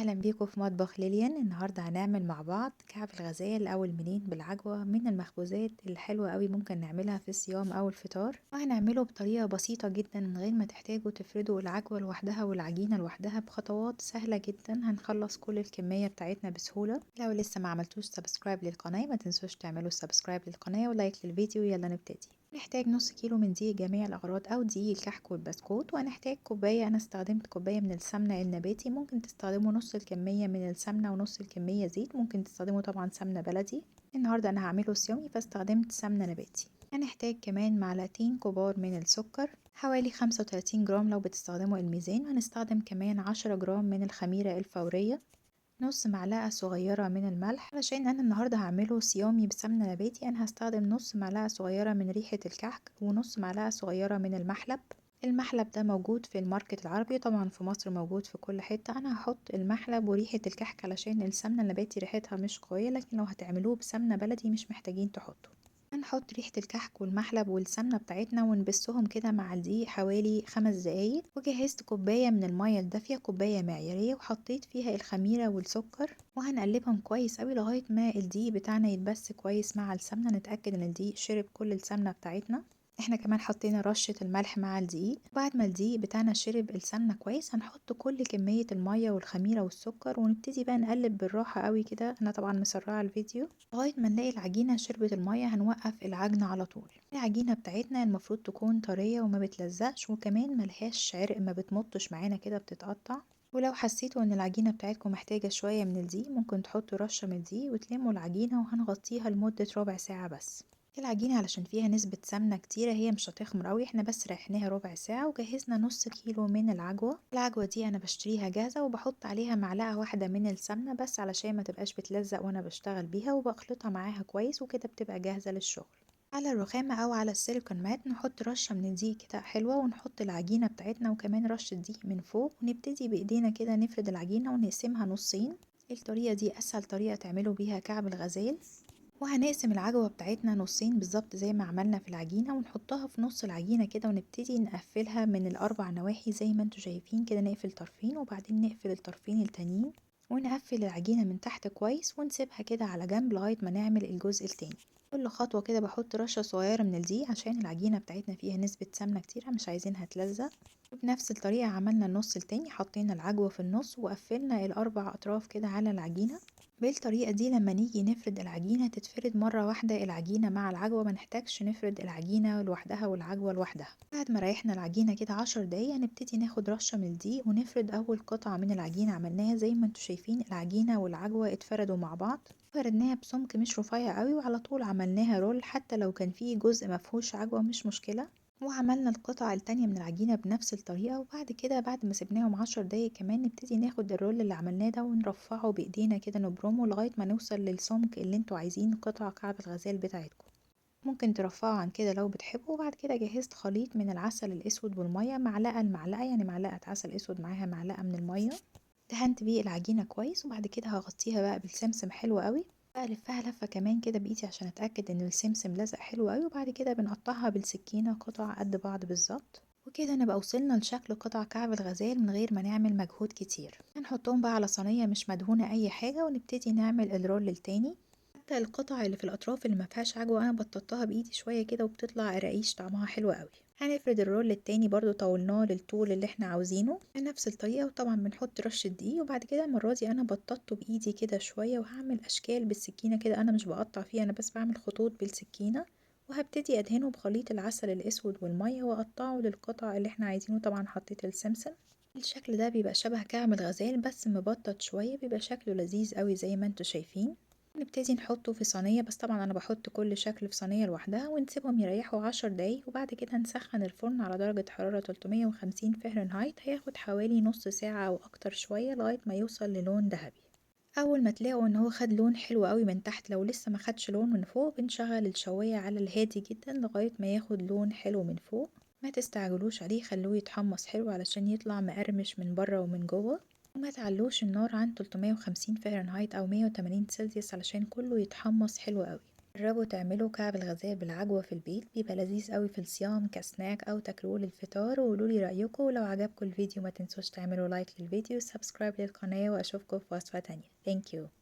أهلا بيكم في مطبخ ليليان. النهاردة هنعمل مع بعض كعب الغزال أو المنين بالعجوة، من المخبوزات الحلوة قوي ممكن نعملها في الصيام أو الفطار، وهنعمله بطريقة بسيطة جدا من غير ما تحتاجوا تفردوا العجوة لوحدها والعجينة لوحدها، بخطوات سهلة جدا هنخلص كل الكمية بتاعتنا بسهولة. لو لسه ما عملتوش سبسكرايب للقناة ما تنسوش تعملوا سبسكرايب للقناة ولايك للفيديو. يلا نبتدي. نحتاج نص كيلو من دقيق جميع الأغراض أو دقيق الكحك والبسكوت، وهنحتاج كوباية، أنا استخدمت كوباية من السمنة النباتي، ممكن تستخدموا نص الكمية من السمنة ونص الكمية زيت، ممكن تستخدموا طبعا سمنة بلدي. النهاردة أنا هعمله صيامي فاستخدمت سمنة نباتي. هنحتاج كمان معلقتين كبار من السكر، حوالي 35 جرام لو بتستخدموا الميزان، وهنستخدم كمان 10 جرام من الخميرة الفورية، نص معلقة صغيرة من الملح. علشان أنا النهاردة هعمله صيامي بسمنة نباتي أنا هستخدم نص معلقة صغيرة من ريحة الكحك ونص معلقة صغيرة من المحلب. المحلب ده موجود في الماركت العربي، طبعا في مصر موجود في كل حتة. أنا هحط المحلب وريحة الكحك علشان السمنة النباتي ريحتها مش قوية، لكن لو هتعملوه بسمنة بلدي مش محتاجين تحطوا. هنحط ريحة الكحك والمحلب والسمنة بتاعتنا ونبسهم كده مع الدقيق حوالي 5 دقايق. وجهزت كوباية من المية الدافية، كوباية معيارية، وحطيت فيها الخميرة والسكر، وهنقلبهم كويس اوي لغاية ما الدقيق بتاعنا يتبس كويس مع السمنة. نتأكد ان الدقيق شرب كل السمنة بتاعتنا. احنا كمان حطينا رشة الملح مع الدقيق. بعد ما الدقيق بتاعنا شرب السمنة كويس هنحط كل كمية المية والخميرة والسكر، ونبتدي بقى نقلب بالراحة قوي كده. انا طبعا مسرعة الفيديو لغاية ما نلاقي العجينة شربت المية. هنوقف العجنة على طول. العجينة بتاعتنا المفروض تكون طرية وما بتلزقش، وكمان ملهاش عرق، ما بتمطش معانا كده بتتقطع. ولو حسيتوا ان العجينة بتاعتكم محتاجة شوية من الدقيق ممكن تحطوا رشة من الدقيق وتلموا العجينة، وهنغطيها لمدة ربع ساعة بس. العجينة علشان فيها نسبة سمنة كتيرة هي مش هتخمر اوي، احنا بس ريحناها ربع ساعة. وجهزنا نص كيلو من العجوة دي انا بشتريها جاهزة، وبحط عليها معلقة واحدة من السمنة بس علشان ما تبقاش بتلزق وانا بشتغل بيها، وبخلطها معاها كويس وكده بتبقى جاهزة للشغل. على الرخامة او على السيليكون مات نحط رشة من الدقيق كده حلوة، ونحط العجينة بتاعتنا وكمان رشة دقيق من فوق، ونبتدي بايدينا كده نفرد العجينة ونقسمها نصين. الطريقة دي اسهل طريقة تعملوا بيها كعب الغزال. وهنقسم العجوة بتاعتنا نصين بالظبط زي ما عملنا في العجينة، ونحطها في نص العجينة كده، ونبتدي نقفلها من الاربع نواحي زي ما انتوا شايفين كده. نقفل طرفين وبعدين نقفل الطرفين التانيين، ونقفل العجينة من تحت كويس، ونسيبها كده على جنب لغاية ما نعمل الجزء التاني. كل خطوة كده بحط رشة صغيرة من الدقيق عشان العجينة بتاعتنا فيها نسبة سمنة كتيرة مش عايزينها تلزق. بنفس الطريقة عملنا النص التاني، حطينا العجوة في النص وقفلنا الاربع اطراف كده على العجينة. بالطريقة دي لما نيجي نفرد العجينة تتفرد مرة واحدة العجينة مع العجوة، ما نحتاجش نفرد العجينة لوحدها والعجوة لوحدها. بعد ما ريحنا العجينة كده 10 دقايق هنبتدي ناخد رشة من الدقيق ونفرد أول قطعة من العجينة. عملناها زي ما انتوا شايفين العجينة والعجوة اتفردوا مع بعض. فردناها بسمك مش رفيع قوي، وعلى طول عملناها رول، حتى لو كان فيه جزء مفهوش عجوة مش مشكلة. وعملنا القطع التانية من العجينة بنفس الطريقة. وبعد كده بعد ما سيبناهم 10 دقايق كمان نبتدي ناخد الرول اللي عملناه ده ونرفعه بايدينا كده، نبرمه لغاية ما نوصل للسمك اللي انتوا عايزين قطع كعب الغزال بتاعتكم. ممكن ترفعوا عن كده لو بتحبوا. وبعد كده جهزت خليط من العسل الاسود والمية، معلقة المعلقة، يعني معلقة عسل اسود معاها معلقة من المية. دهنت بيه العجينة كويس، وبعد كده هغطيها بقى بالسمسم حلو قوي. بلفها لفة كمان كده بايدي عشان اتأكد ان السمسم لزق حلو قوي. وبعد كده بنقطعها بالسكينة قطع قد بعض بالظبط. وكده نبقى وصلنا لشكل قطع كعب الغزال من غير ما نعمل مجهود كتير. هنحطهم بقى على صينية مش مدهونة اي حاجة، ونبتدي نعمل الرول التاني. حتى القطع اللي في الاطراف اللي ما فيهاش عجوة انا بططتها بايدي شوية كده وبتطلع قراقيش طعمها حلو قوي. هنفرد الرول التاني برضو طولناه للطول اللي احنا عاوزينه بنفس الطريقة، وطبعا بنحط رشة دقيق. وبعد كده المرة دي انا بططته بايدي كده شوية، وهعمل اشكال بالسكينة كده. انا مش بقطع فيه، انا بس بعمل خطوط بالسكينة. وهبتدي ادهنه بخليط العسل الاسود والمية واقطعه للقطع اللي احنا عايزينه. طبعا حطيت السمسم. الشكل ده بيبقى شبه كعب الغزال بس مبطط شوية، بيبقى شكله لذيذ قوي زي ما انتوا شايفين. نبتدي نحطه في صينية، بس طبعا انا بحط كل شكل في صينية لوحدها، ونسيبهم يريحوا 10 دقايق. وبعد كده نسخن الفرن على درجة حرارة 350 فهرنهايت. هياخد حوالي نص ساعة او اكتر شوية لغاية ما يوصل للون ذهبي. اول ما تلاقوا ان هو خد لون حلو قوي من تحت، لو لسه ما خدش لون من فوق بنشغل الشواية على الهادي جدا لغاية ما ياخد لون حلو من فوق. ما تستعجلوش عليه، خلوه يتحمص حلو علشان يطلع مقرمش من بره ومن جوه. وما تعلوش النار عن 350 فهرنهايت او 180 سلسيوس علشان كله يتحمص حلو قوي. جربوا تعملوا كعب الغزال بالعجوة في البيت، بيبقى لذيذ قوي في الصيام كسناك أو تاكلوه للفطار، وقولولي رأيكم. ولو عجبكم الفيديو ما تنسوش تعملوا لايك للفيديو، سبسكرايب للقناة، وأشوفكم في وصفة تانية. Thank you.